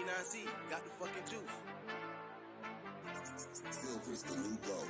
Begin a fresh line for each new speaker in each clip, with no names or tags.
T9C got the fucking juice.
Silver's the new gold.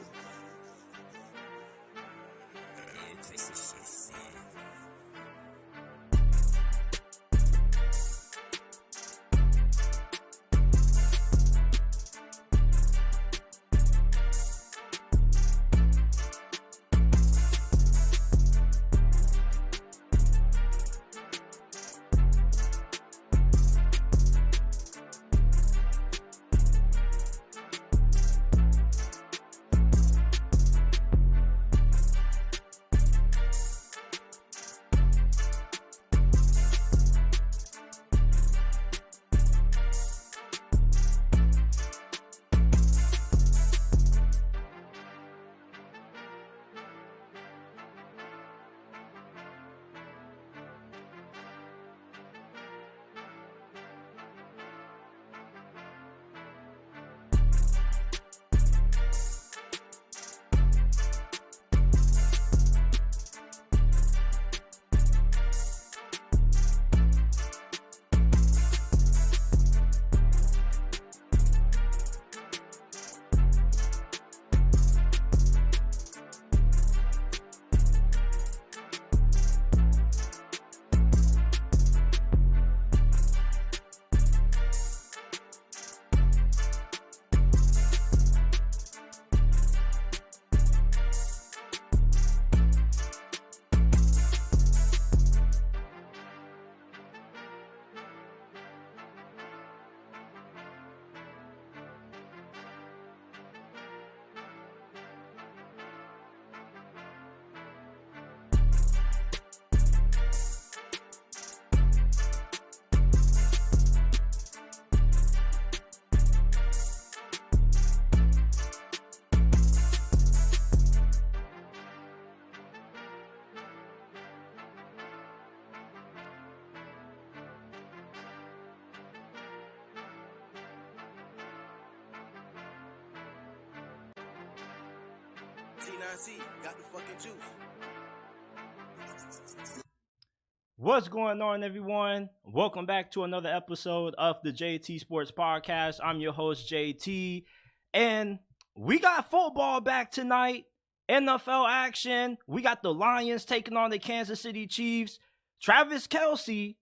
T9C got the fucking juice.
What's going on, everyone? Welcome back to another episode of the JT Sports Podcast. I'm your host, JT, and we got football back tonight. NFL action. We got the Lions taking on the Kansas City Chiefs. Travis Kelce,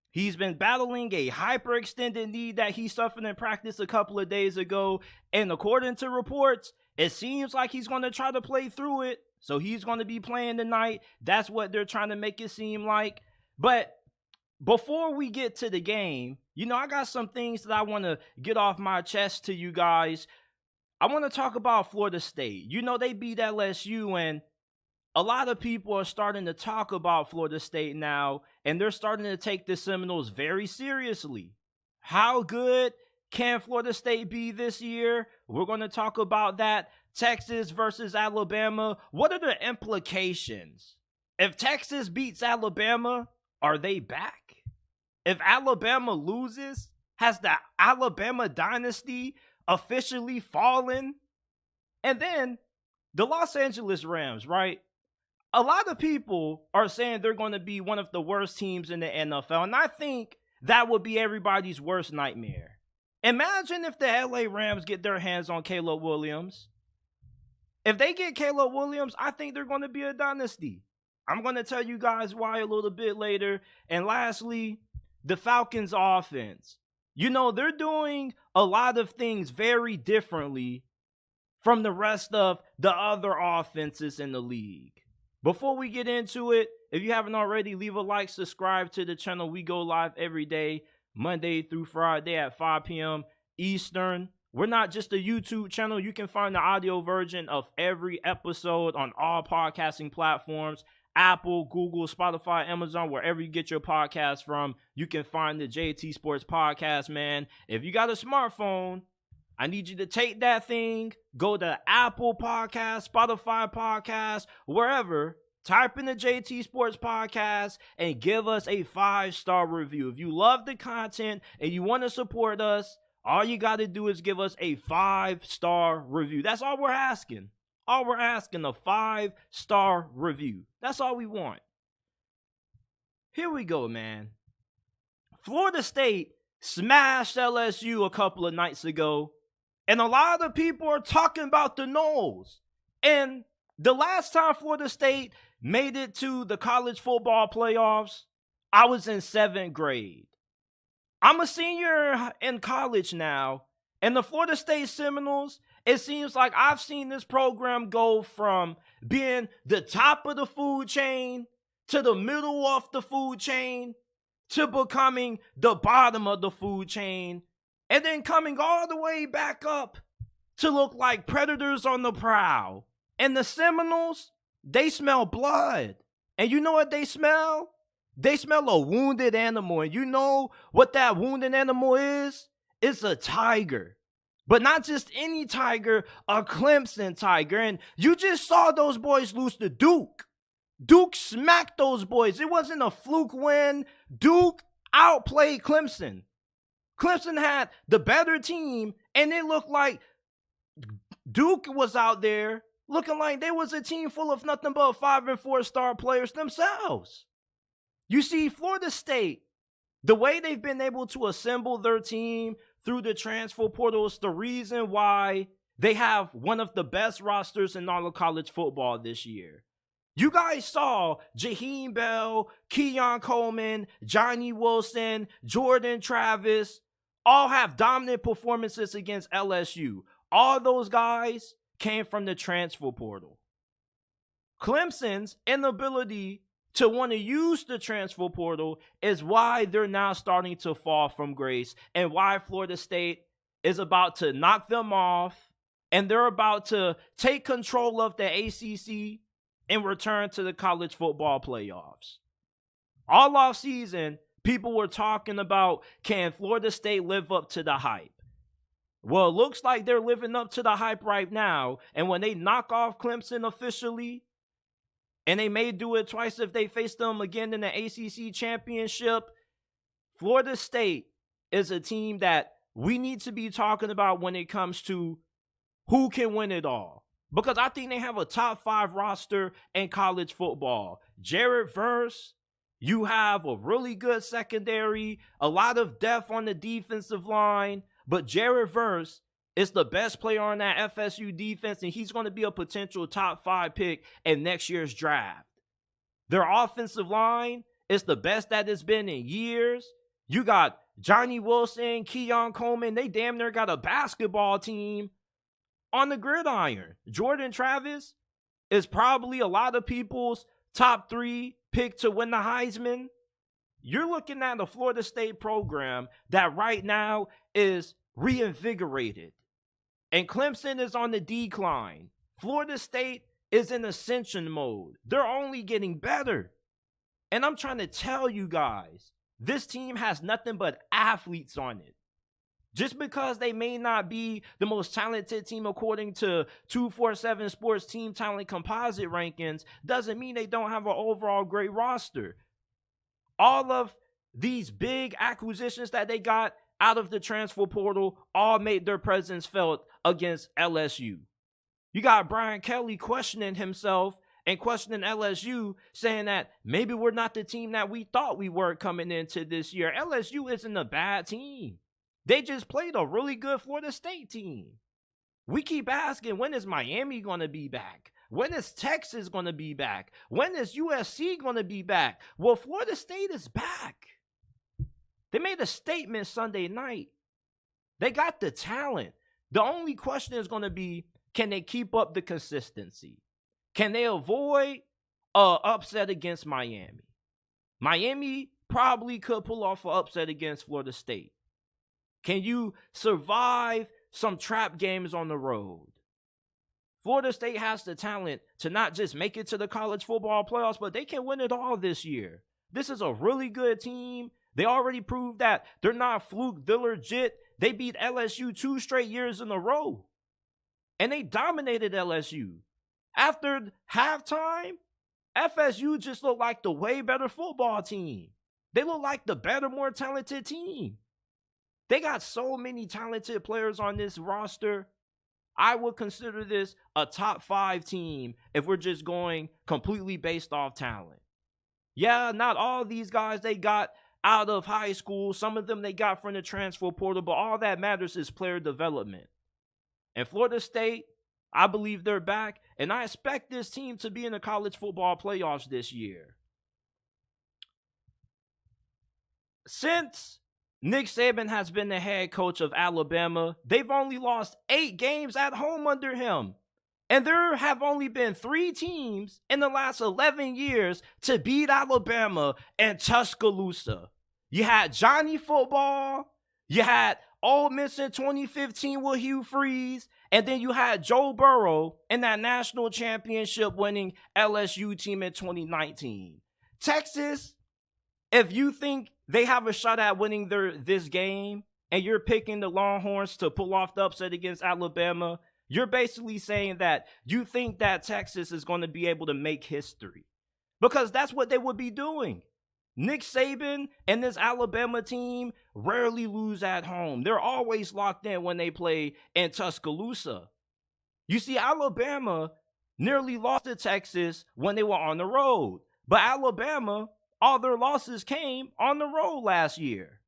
he's been battling a hyperextended knee that he suffered in practice a couple of days ago, and according to reports, it seems like he's going to try to play through it, so he's going to be playing tonight. That's what they're trying to make it seem like. But before we get to the game, I got some things that I want to get off my chest to you guys. I want to talk about Florida State. They beat LSU, and a lot of people are starting to talk about Florida State now, and they're starting to take the Seminoles very seriously. How good can Florida State be this year? We're going to talk about that. Texas versus Alabama. What are the implications? If Texas beats Alabama, are they back? If Alabama loses, has the Alabama dynasty officially fallen? And then the Los Angeles Rams, right? A lot of people are saying they're going to be one of the worst teams in the NFL, and I think that would be everybody's worst nightmare. Imagine if the LA Rams get their hands on Caleb Williams. If they get Caleb Williams, I think they're going to be a dynasty. I'm going to tell you guys why a little bit later. And lastly, the Falcons offense. They're doing a lot of things very differently from the rest of the other offenses in the league. Before we get into it, if you haven't already, leave a like, subscribe to the channel. We go live every day, Monday through Friday at 5 p.m. Eastern. We're not just a YouTube channel. You can find the audio version of every episode on all podcasting platforms. Apple, Google, Spotify, Amazon, wherever you get your podcast from, you can find the JT Sports Podcast, man. If you got a smartphone, I need you to take that thing, go to Apple Podcast, Spotify Podcast, wherever, type in the JT Sports Podcast, and give us a 5-star review. If you love the content and you want to support us, all you got to do is give us a 5-star review. That's all we're asking. All we're asking, a 5-star review. That's all we want. Here we go, man. Florida State smashed LSU a couple of nights ago. And a lot of people are talking about the Noles. And the last time Florida State made it to the college football playoffs, I was in 7th grade. I'm a senior in college now, and the Florida State Seminoles, it seems like I've seen this program go from being the top of the food chain to the middle of the food chain to becoming the bottom of the food chain, and then coming all the way back up to look like predators on the prowl. And the Seminoles, they smell blood. And you know what they smell? They smell a wounded animal. And you know what that wounded animal is? It's a tiger. But not just any tiger, a Clemson tiger. And you just saw those boys lose to Duke. Duke smacked those boys. It wasn't a fluke win. Duke outplayed Clemson. Clemson had the better team, and it looked like Duke was out there looking like they was a team full of nothing but 5 and 4 star players themselves. You see, Florida State, the way they've been able to assemble their team through the transfer portal is the reason why they have one of the best rosters in all of college football this year. You guys saw Jaheim Bell, Keon Coleman, Johnny Wilson, Jordan Travis all have dominant performances against LSU. All those guys came from the transfer portal. Clemson's inability to want to use the transfer portal is why they're now starting to fall from grace, and why Florida State is about to knock them off, and they're about to take control of the ACC and return to the college football playoffs. All off season, people were talking about, can Florida State live up to the hype? Well, it looks like they're living up to the hype right now. And when they knock off Clemson officially, and they may do it twice if they face them again in the ACC championship, Florida State is a team that we need to be talking about when it comes to who can win it all. Because I think they have a top 5 roster in college football. Jared Verse, you have a really good secondary, a lot of depth on the defensive line, but Jared Verse is the best player on that FSU defense, and he's going to be a potential top 5 pick in next year's draft. Their offensive line is the best that it's been in years. You got Johnny Wilson, Keon Coleman, they damn near got a basketball team on the gridiron. Jordan Travis is probably a lot of people's top 3 pick to win the Heisman. You're looking at a Florida State program that right now is reinvigorated. And Clemson is on the decline. Florida State is in ascension mode. They're only getting better. And I'm trying to tell you guys, this team has nothing but athletes on it. Just because they may not be the most talented team according to 247 Sports Team Talent Composite rankings doesn't mean they don't have an overall great roster. All of these big acquisitions that they got out of the transfer portal all made their presence felt against LSU. You got Brian Kelly questioning himself and questioning LSU, saying that maybe we're not the team that we thought we were coming into this year. LSU isn't a bad team. They just played a really good Florida State team. We keep asking, when is Miami going to be back? When is Texas going to be back? When is USC going to be back? Well, Florida State is back. They made a statement Sunday night. They got the talent. The only question is going to be, can they keep up the consistency? Can they avoid an upset against Miami? Miami probably could pull off an upset against Florida State. Can you survive some trap games on the road? Florida State has the talent to not just make it to the college football playoffs, but they can win it all this year. This is a really good team. They already proved that they're not fluke, they're legit. They beat LSU 2 straight years in a row. And they dominated LSU. After halftime, FSU just looked like the way better football team. They look like the better, more talented team. They got so many talented players on this roster. I would consider this a top 5 team if we're just going completely based off talent. Yeah, not all of these guys they got out of high school. Some of them they got from the transfer portal, but all that matters is player development. And Florida State, I believe they're back, and I expect this team to be in the college football playoffs this year. Since Nick Saban has been the head coach of Alabama, they've only lost 8 games at home under him. And there have only been 3 teams in the last 11 years to beat Alabama in Tuscaloosa. You had Johnny Football, you had Ole Miss in 2015 with Hugh Freeze, and then you had Joe Burrow in that national championship winning LSU team in 2019. Texas, if you think they have a shot at winning this game and you're picking the Longhorns to pull off the upset against Alabama, you're basically saying that you think that Texas is going to be able to make history, because that's what they would be doing. Nick Saban and this Alabama team rarely lose at home. They're always locked in when they play in Tuscaloosa. You see, Alabama nearly lost to Texas when they were on the road. But Alabama, all their losses came on the road last year.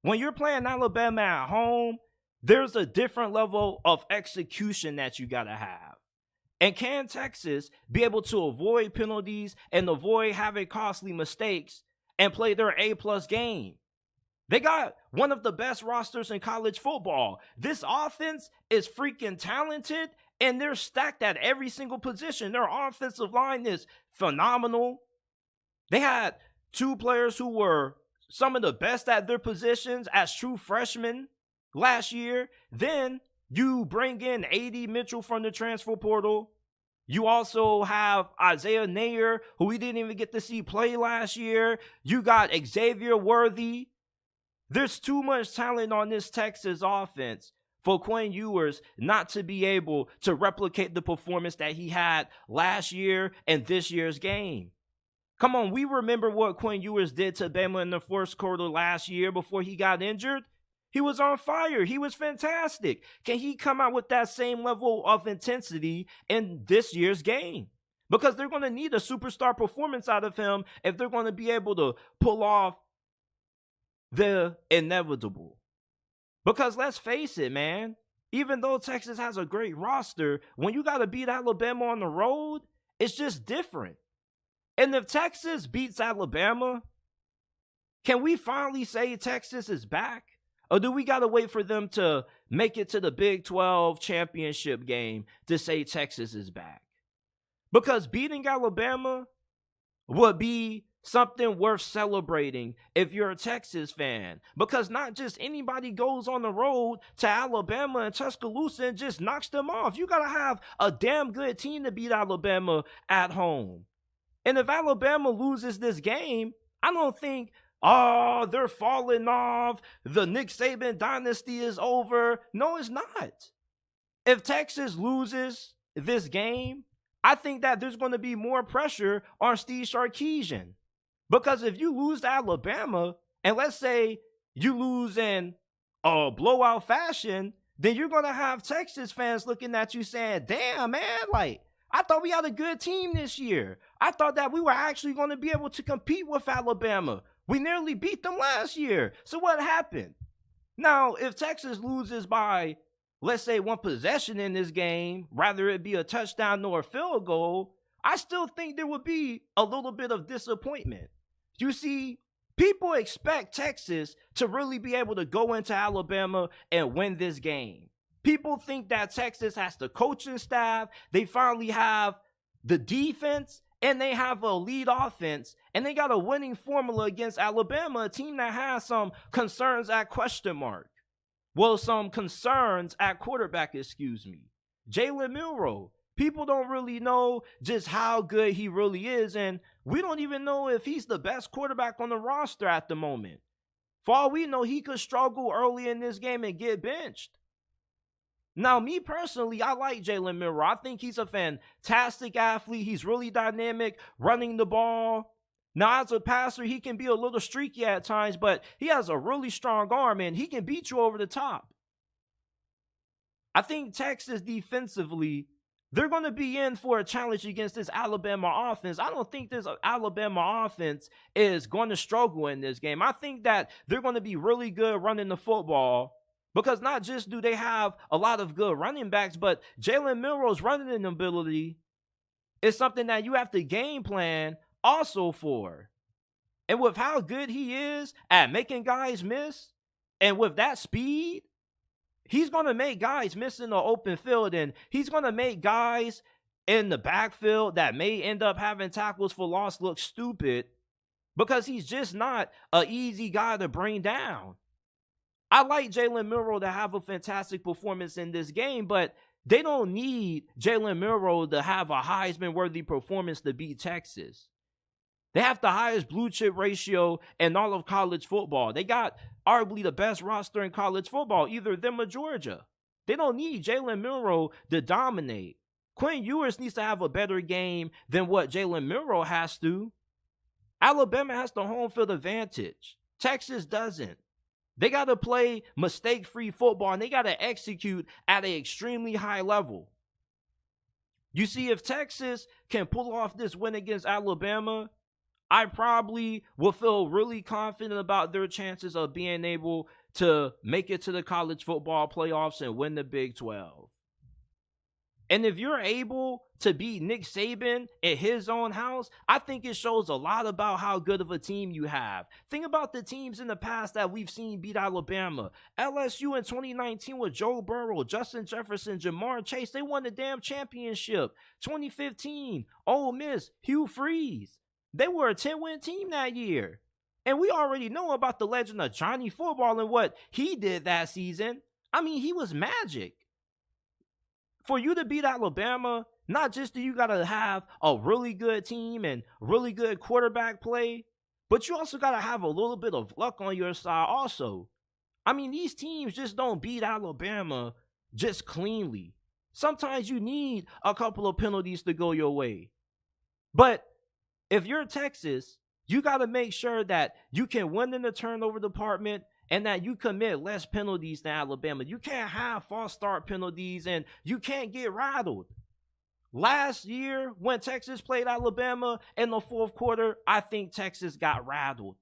When you're playing Alabama at home, there's a different level of execution that you got to have. And can Texas be able to avoid penalties and avoid having costly mistakes and play their A-plus game? They got one of the best rosters in college football. This offense is freaking talented, and they're stacked at every single position. Their offensive line is phenomenal. They had 2 players who were some of the best at their positions as true freshmen last year. Then you bring in A.D. Mitchell from the transfer portal. You also have Isaiah Nayer, who we didn't even get to see play last year. You got Xavier Worthy. There's too much talent on this Texas offense for Quinn Ewers not to be able to replicate the performance that he had last year and this year's game. Come on, we remember what Quinn Ewers did to Bama in the first quarter last year before he got injured. He was on fire. He was fantastic. Can he come out with that same level of intensity in this year's game? Because they're going to need a superstar performance out of him if they're going to be able to pull off the inevitable. Because let's face it, man, even though Texas has a great roster, when you got to beat Alabama on the road, it's just different. And if Texas beats Alabama, can we finally say Texas is back? Or do we got to wait for them to make it to the Big 12 championship game to say Texas is back? Because beating Alabama would be something worth celebrating if you're a Texas fan. Because not just anybody goes on the road to Alabama and Tuscaloosa and just knocks them off. You got to have a damn good team to beat Alabama at home. And if Alabama loses this game, I don't think, oh, they're falling off, the Nick Saban dynasty is over. No, it's not. If Texas loses this game, I think that there's going to be more pressure on Steve Sarkisian. Because if you lose to Alabama, and let's say you lose in a blowout fashion, then you're going to have Texas fans looking at you saying, damn, man, like, I thought we had a good team this year. I thought that we were actually going to be able to compete with Alabama. We nearly beat them last year. So what happened? Now, if Texas loses by, let's say, 1 possession in this game, rather it be a touchdown or a field goal, I still think there would be a little bit of disappointment. You see, people expect Texas to really be able to go into Alabama and win this game. People think that Texas has the coaching staff, they finally have the defense, and they have a lead offense, and they got a winning formula against Alabama, a team that has some concerns at question mark. Well, some concerns at quarterback, Jalen Milroe. People don't really know just how good he really is, and we don't even know if he's the best quarterback on the roster at the moment. For all we know, he could struggle early in this game and get benched. Now, me personally, I like Jalen Milroe. I think he's a fantastic athlete. He's really dynamic, running the ball. Now, as a passer, he can be a little streaky at times, but he has a really strong arm, and he can beat you over the top. I think Texas defensively they're going to be in for a challenge against this Alabama offense. I don't think this Alabama offense is going to struggle in this game. I think that they're going to be really good running the football, because not just do they have a lot of good running backs, but Jalen Milroe's running ability is something that you have to game plan also for. And with how good he is at making guys miss, and with that speed, he's going to make guys miss in the open field, and he's going to make guys in the backfield that may end up having tackles for loss look stupid, because he's just not an easy guy to bring down. I like Jalen Milroe to have a fantastic performance in this game, but they don't need Jalen Milroe to have a Heisman-worthy performance to beat Texas. They have the highest blue chip ratio in all of college football. They got arguably the best roster in college football, either them or Georgia. They don't need Jalen Milroe to dominate. Quinn Ewers needs to have a better game than what Jalen Milroe has to. Alabama has the home field advantage. Texas doesn't. They got to play mistake-free football, and they got to execute at an extremely high level. You see, if Texas can pull off this win against Alabama, I probably will feel really confident about their chances of being able to make it to the college football playoffs and win the Big 12. And if you're able to beat Nick Saban at his own house, I think it shows a lot about how good of a team you have. Think about the teams in the past that we've seen beat Alabama. LSU in 2019 with Joe Burrow, Justin Jefferson, Jamar Chase. They won the damn championship. 2015, Ole Miss, Hugh Freeze. They were a 10-win team that year. And we already know about the legend of Johnny Football and what he did that season. I mean, he was magic. For you to beat Alabama, not just do you got to have a really good team and really good quarterback play, but you also got to have a little bit of luck on your side also. I mean, these teams just don't beat Alabama just cleanly. Sometimes you need a couple of penalties to go your way. But if you're Texas, you got to make sure that you can win in the turnover department and that you commit less penalties than Alabama. You can't have false start penalties, and you can't get rattled. Last year, when Texas played Alabama in the fourth quarter, I think Texas got rattled.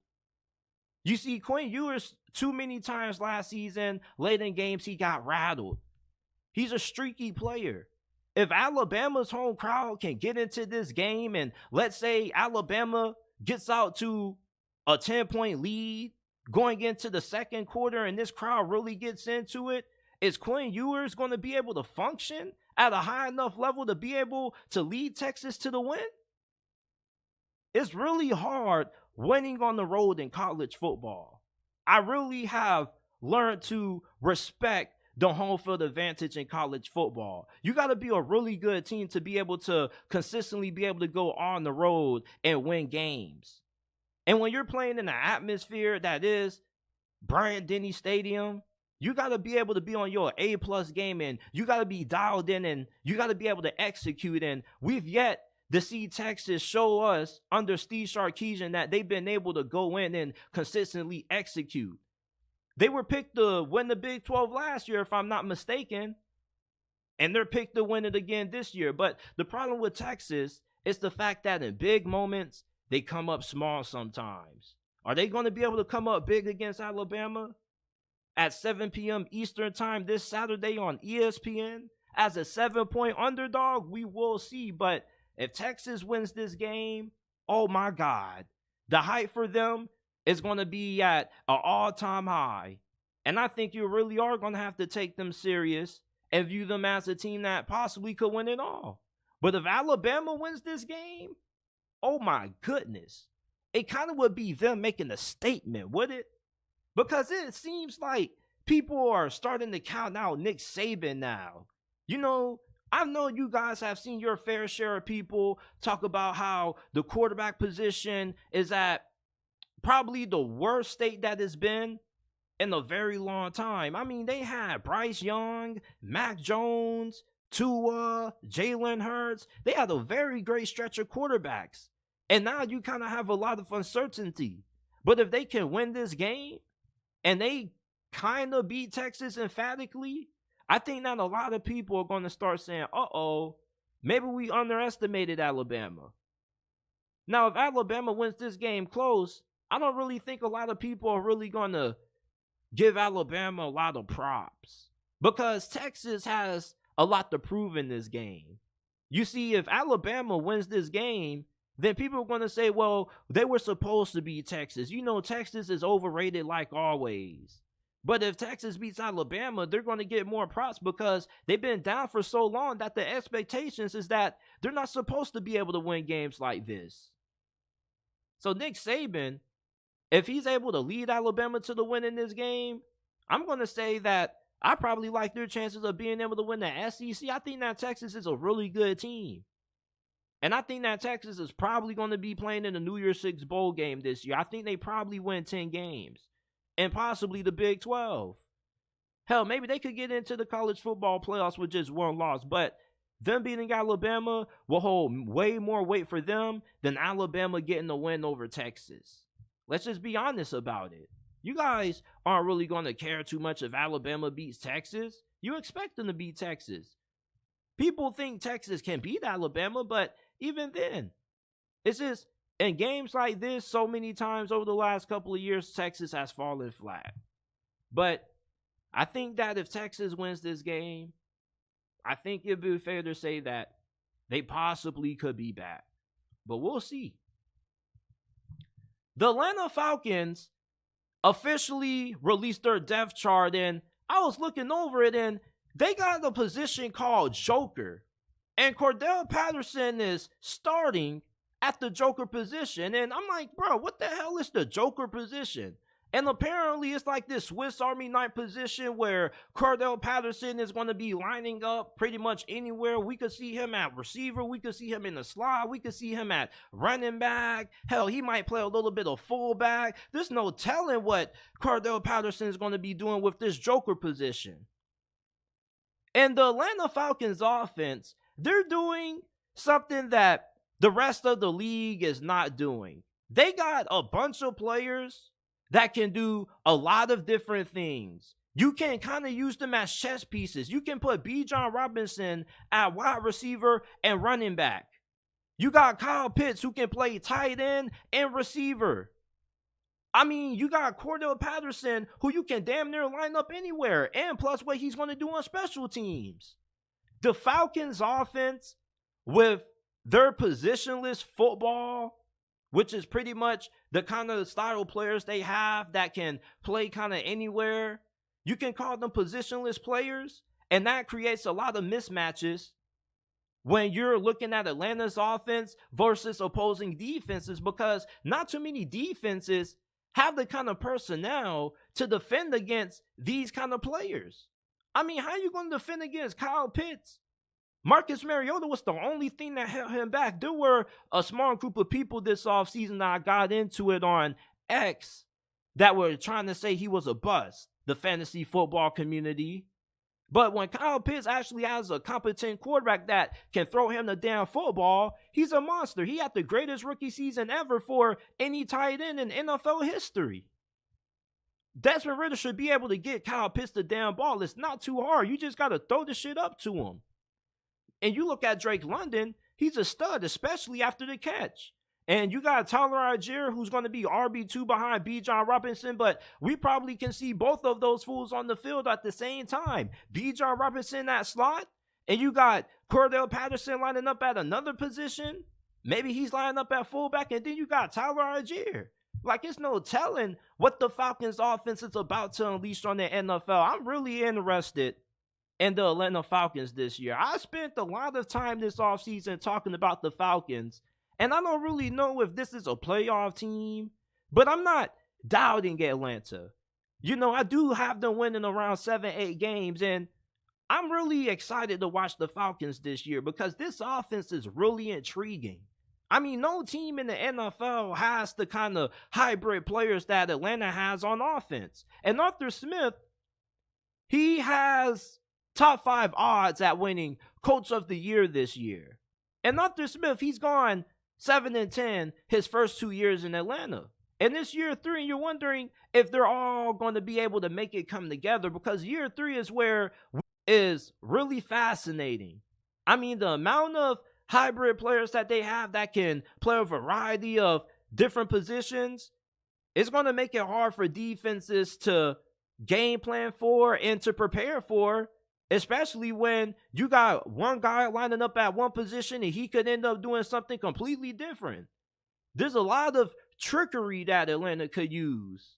You see, Quinn Ewers, too many times last season, late in games, he got rattled. He's a streaky player. If Alabama's home crowd can get into this game, and let's say Alabama gets out to a 10-point lead going into the second quarter and this crowd really gets into it, is Quinn Ewers going to be able to function at a high enough level to be able to lead Texas to the win? It's really hard winning on the road in college football. I really have learned to respect the home field advantage in college football. You got to be a really good team to be able to consistently be able to go on the road and win games. And when you're playing in an atmosphere that is Bryant-Denny Stadium, you got to be able to be on your A-plus game, and you got to be dialed in, and you got to be able to execute. And we've yet to see Texas show us under Steve Sarkisian that they've been able to go in and consistently execute. They were picked to win the Big 12 last year, if I'm not mistaken, and they're picked to win it again this year. But the problem with Texas is the fact that in big moments, they come up small sometimes. Are they going to be able to come up big against Alabama at 7 p.m. Eastern time this Saturday on ESPN as a 7-point underdog? We will see. But if Texas wins this game, oh my God, the hype for them is going to be at an all-time high. And I think you really are going to have to take them serious and view them as a team that possibly could win it all. But if Alabama wins this game, oh my goodness, it kind of would be them making a statement, would it? Because it seems like people are starting to count out Nick Saban now. You know, I know you guys have seen your fair share of people talk about how the quarterback position is at probably the worst state that it's been in a very long time. I mean, they had Bryce Young, Mac Jones, Tua, Jalen Hurts. They had a very great stretch of quarterbacks. And now you kind of have a lot of uncertainty. But if they can win this game and they kind of beat Texas emphatically, I think that a lot of people are going to start saying, uh-oh, Maybe we underestimated Alabama. Now, if Alabama wins this game close, I don't really think a lot of people are really going to give Alabama a lot of props because Texas has a lot to prove in this game. You see, if Alabama wins this game, then people are going to say, well, they were supposed to beat Texas. You know, Texas is overrated like always. But if Texas beats Alabama, they're going to get more props because they've been down for so long that the expectations is that they're not supposed to be able to win games like this. So Nick Saban, if he's able to lead Alabama to the win in this game, I'm going to say that I probably like their chances of being able to win the SEC. I think that Texas is a really good team. And I think that Texas is probably going to be playing in the New Year's Six bowl game this year. I think they probably win 10 games and possibly the Big 12. Hell, maybe they could get into the college football playoffs with just one loss, but them beating Alabama will hold way more weight for them than Alabama getting the win over Texas. Let's just be honest about it. You guys aren't really going to care too much if Alabama beats Texas. You expect them to beat Texas. People think Texas can beat Alabama, but even then, it's just in games like this, so many times over the last couple of years, Texas has fallen flat. But I think that if Texas wins this game, I think it'd be fair to say that they possibly could be back. But we'll see. The Atlanta Falcons officially released their depth chart, and I was looking over it, and they got a position called Joker. And Cordell Patterson is starting at the Joker position. And I'm like, bro, what the hell is the Joker position? And apparently it's like this Swiss Army knife position where Cordell Patterson is going to be lining up pretty much anywhere. We could see him at receiver. We could see him in the slot. We could see him at running back. Hell, he might play a little bit of fullback. There's no telling what Cordell Patterson is going to be doing with this Joker position. And the Atlanta Falcons offense, they're doing something that the rest of the league is not doing. They got a bunch of players that can do a lot of different things. You can kind of use them as chess pieces. You can put Bijan Robinson at wide receiver and running back. You got Kyle Pitts who can play tight end and receiver. I mean, you got Cordell Patterson who you can damn near line up anywhere, and plus what he's going to do on special teams. The Falcons offense with their positionless football, which is pretty much the kind of style players they have that can play kind of anywhere. You can call them positionless players, and that creates a lot of mismatches when you're looking at Atlanta's offense versus opposing defenses, because not too many defenses have the kind of personnel to defend against these kind of players. I mean, how are you going to defend against Kyle Pitts? Marcus Mariota was the only thing that held him back. There were a small group of people this offseason that I got into it on X that were trying to say he was a bust, the fantasy football community. But when Kyle Pitts actually has a competent quarterback that can throw him the damn football, he's a monster. He had the greatest rookie season ever for any tight end in NFL history. Desmond Ridder should be able to get Kyle Pitts the damn ball. It's not too hard. You just got to throw the shit up to him. And you look at Drake London, he's a stud, especially after the catch. And you got Tyler Algier, who's going to be RB2 behind Bijan Robinson, but we probably can see both of those fools on the field at the same time. Bijan Robinson at slot, and you got Cordell Patterson lining up at another position. Maybe he's lining up at fullback, and then you got Tyler Algier. Like, it's no telling what the Falcons offense is about to unleash on the NFL. I'm really interested in the Atlanta Falcons this year. I spent a lot of time this offseason talking about the Falcons, and I don't really know if this is a playoff team, but I'm not doubting Atlanta. You know, I do have them winning around 7-8 games, and I'm really excited to watch the Falcons this year because this offense is really intriguing. I mean, no team in the NFL has the kind of hybrid players that Atlanta has on offense. And Arthur Smith, he has top 5 odds at winning Coach of the Year this year. And Arthur Smith, he's gone 7-10 his first 2 years in Atlanta. And this year 3, you're wondering if they're all going to be able to make it come together, because year 3 is where is really fascinating. I mean, the amount of hybrid players that they have that can play a variety of different positions, it's going to make it hard for defenses to game plan for and to prepare for, especially when you got one guy lining up at one position and he could end up doing something completely different. There's a lot of trickery that Atlanta could use.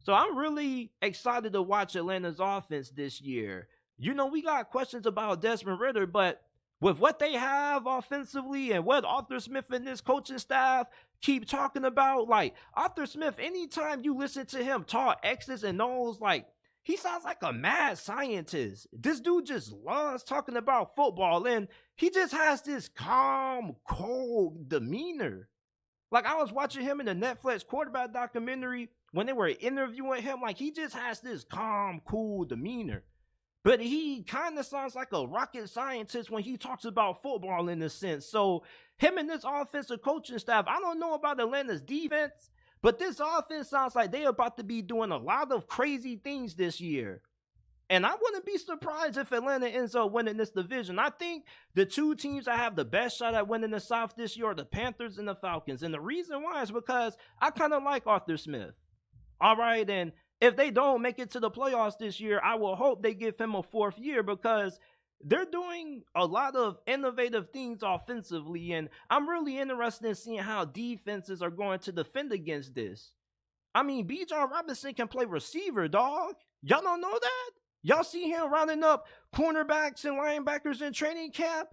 So I'm really excited to watch Atlanta's offense this year. You know, we got questions about Desmond Ridder, but with what they have offensively and what Arthur Smith and this coaching staff keep talking about, like Arthur Smith, anytime you listen to him talk X's and O's, like he sounds like a mad scientist. This dude just loves talking about football, and he just has this calm, cold demeanor. Like I was watching him in the Netflix quarterback documentary when they were interviewing him, like he just has this calm, cool demeanor. But he kind of sounds like a rocket scientist when he talks about football in a sense. So him and this offensive coaching staff, I don't know about Atlanta's defense, but this offense sounds like they're about to be doing a lot of crazy things this year. And I wouldn't be surprised if Atlanta ends up winning this division. I think the two teams that have the best shot at winning the South this year are the Panthers and the Falcons. And the reason why is because I kind of like Arthur Smith. All right, and if they don't make it to the playoffs this year, I will hope they give him a fourth year because they're doing a lot of innovative things offensively, and I'm really interested in seeing how defenses are going to defend against this. I mean, Bijan Robinson can play receiver, dog. Y'all don't know that? Y'all see him rounding up cornerbacks and linebackers in training camp?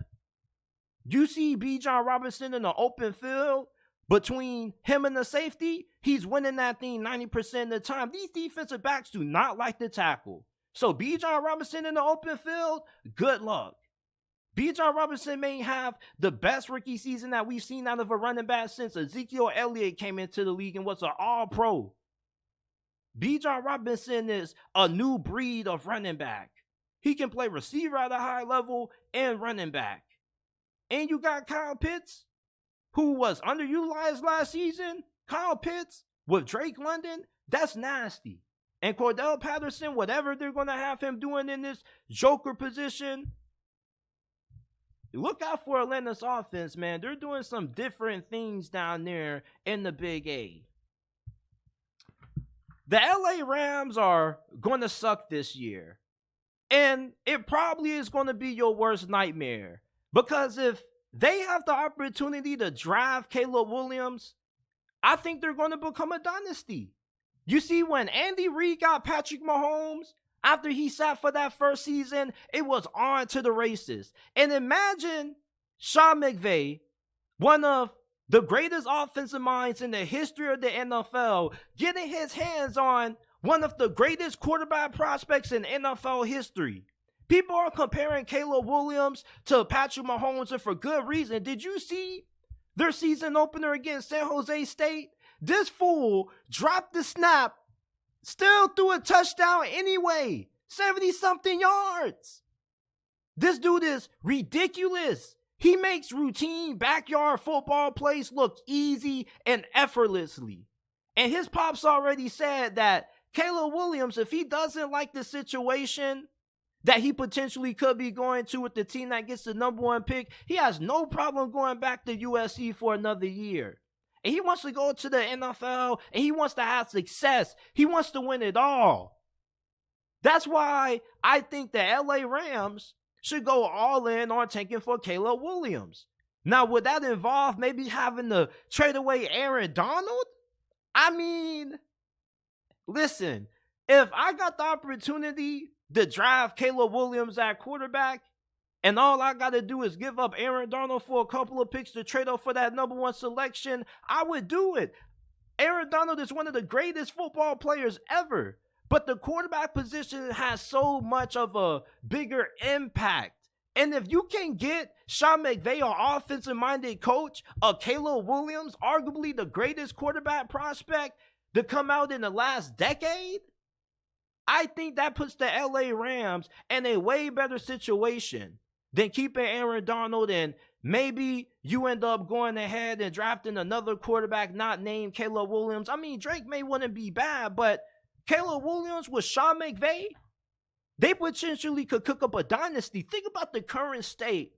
You see Bijan Robinson in the open field? Between him and the safety, he's winning that thing 90% of the time. These defensive backs do not like to tackle. So Bijan Robinson in the open field, good luck. Bijan Robinson may have the best rookie season that we've seen out of a running back since Ezekiel Elliott came into the league and was an all-pro. Bijan Robinson is a new breed of running back. He can play receiver at a high level and running back. And you got Kyle Pitts, who was underutilized last season. Kyle Pitts with Drake London, that's nasty. And Cordell Patterson, whatever they're going to have him doing in this joker position, look out for Atlanta's offense, man. They're doing some different things down there in the Big A. The LA Rams are going to suck this year. And it probably is going to be your worst nightmare. Because if they have the opportunity to draft Caleb Williams, I think they're going to become a dynasty. You see, when Andy Reid got Patrick Mahomes, after he sat for that first season, it was on to the races. And imagine Sean McVay, one of the greatest offensive minds in the history of the NFL, getting his hands on one of the greatest quarterback prospects in NFL history. People are comparing Caleb Williams to Patrick Mahomes, and for good reason. Did you see their season opener against San Jose State? This fool dropped the snap, still threw a touchdown anyway. 70-something yards. This dude is ridiculous. He makes routine backyard football plays look easy and effortlessly. And his pops already said that Caleb Williams, if he doesn't like the situation that he potentially could be going to with the team that gets the number one pick, he has no problem going back to USC for another year. And he wants to go to the NFL, and he wants to have success. He wants to win it all. That's why I think the LA Rams should go all in on taking for Caleb Williams. Now, would that involve maybe having to trade away Aaron Donald? I mean, listen, if I got the opportunity to draft Caleb Williams at quarterback, and all I got to do is give up Aaron Donald for a couple of picks to trade off for that number one selection, I would do it. Aaron Donald is one of the greatest football players ever, but the quarterback position has so much of a bigger impact. And if you can get Sean McVay, an offensive-minded coach, Caleb Williams, arguably the greatest quarterback prospect to come out in the last decade, I think that puts the LA Rams in a way better situation than keeping Aaron Donald, and maybe you end up going ahead and drafting another quarterback not named Caleb Williams. I mean, Drake May wouldn't be bad, but Caleb Williams with Sean McVay, they potentially could cook up a dynasty. Think about the current state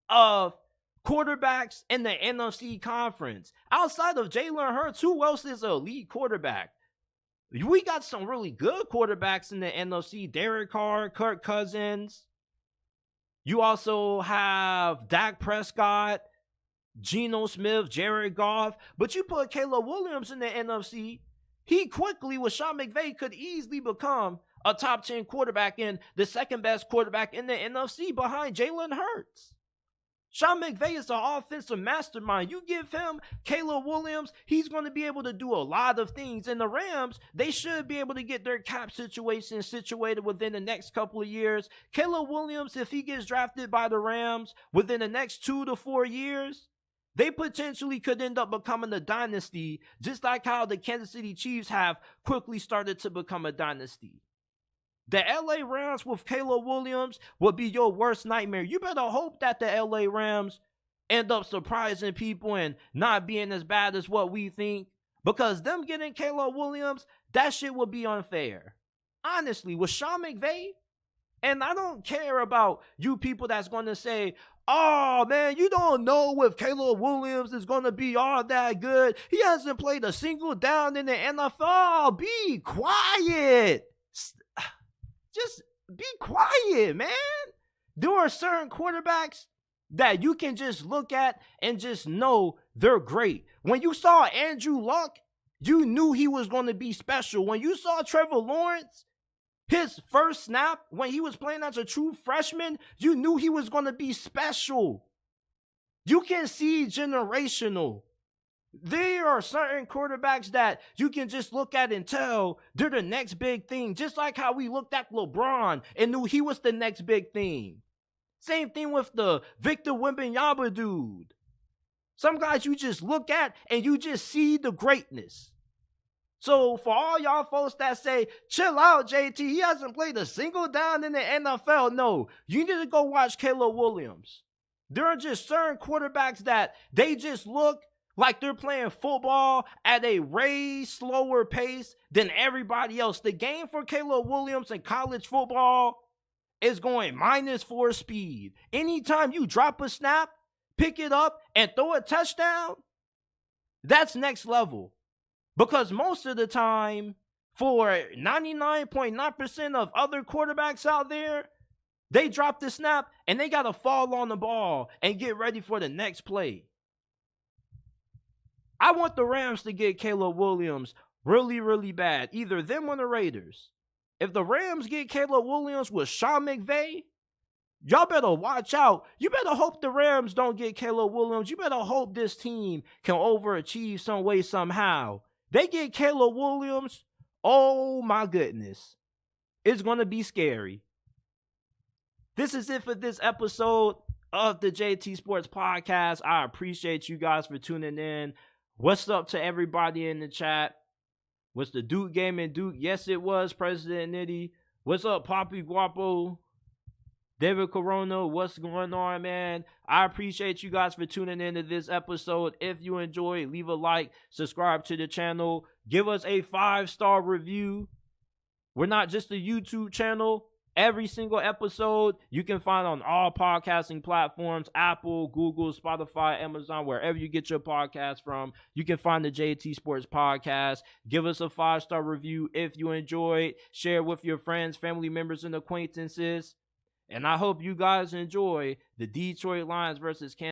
of quarterbacks in the NFC conference. Outside of Jalen Hurts, who else is an elite quarterback? We got some really good quarterbacks in the NFC. Derek Carr, Kirk Cousins. You also have Dak Prescott, Geno Smith, Jared Goff. But you put Caleb Williams in the NFC, he quickly, with Sean McVay, could easily become a top 10 quarterback and the second best quarterback in the NFC behind Jalen Hurts. Sean McVay is an offensive mastermind. You give him Caleb Williams, he's going to be able to do a lot of things. And the Rams, they should be able to get their cap situation situated within the next couple of years. Caleb Williams, if he gets drafted by the Rams within the next 2 to 4 years, they potentially could end up becoming a dynasty, just like how the Kansas City Chiefs have quickly started to become a dynasty. The LA Rams with Caleb Williams will be your worst nightmare. You better hope that the LA Rams end up surprising people and not being as bad as what we think, because them getting Caleb Williams, that shit would be unfair. Honestly, with Sean McVay, and I don't care about you people that's going to say, oh, man, you don't know if Caleb Williams is going to be all that good. He hasn't played a single down in the NFL. Be quiet. Just be quiet, man. There are certain quarterbacks that you can just look at and just know they're great. When you saw Andrew Luck, you knew he was going to be special. When you saw Trevor Lawrence, his first snap, when he was playing as a true freshman, you knew he was going to be special. You can see generational. There are certain quarterbacks that you can just look at and tell they're the next big thing. Just like how we looked at LeBron and knew he was the next big thing. Same thing with the Victor Wembanyama dude. Some guys you just look at and you just see the greatness. So for all y'all folks that say, chill out, JT, he hasn't played a single down in the NFL. No, you need to go watch Caleb Williams. There are just certain quarterbacks that they just look like they're playing football at a way slower pace than everybody else. The game for Caleb Williams in college football is going -4 speed. Anytime you drop a snap, pick it up, and throw a touchdown, that's next level. Because most of the time, for 99.9% of other quarterbacks out there, they drop the snap and they got to fall on the ball and get ready for the next play. I want the Rams to get Caleb Williams really, really bad. Either them or the Raiders. If the Rams get Caleb Williams with Sean McVay, y'all better watch out. You better hope the Rams don't get Caleb Williams. You better hope this team can overachieve some way, somehow. They get Caleb Williams, oh my goodness. It's going to be scary. This is it for this episode of the JT Sports Podcast. I appreciate you guys for tuning in. What's up to everybody in the chat? Was the Duke game in Duke? Yes, it was, President Nitty. What's up, Poppy Guapo? David Corona, what's going on, man? I appreciate you guys for tuning into this episode. If you enjoy, leave a like, subscribe to the channel, give us a 5-star review. We're not just a YouTube channel. Every single episode you can find on all podcasting platforms, Apple, Google, Spotify, Amazon, wherever you get your podcast from. You can find the JT Sports Podcast. Give us a 5-star review if you enjoyed. Share with your friends, family members, and acquaintances. And I hope you guys enjoy the Detroit Lions versus Kansas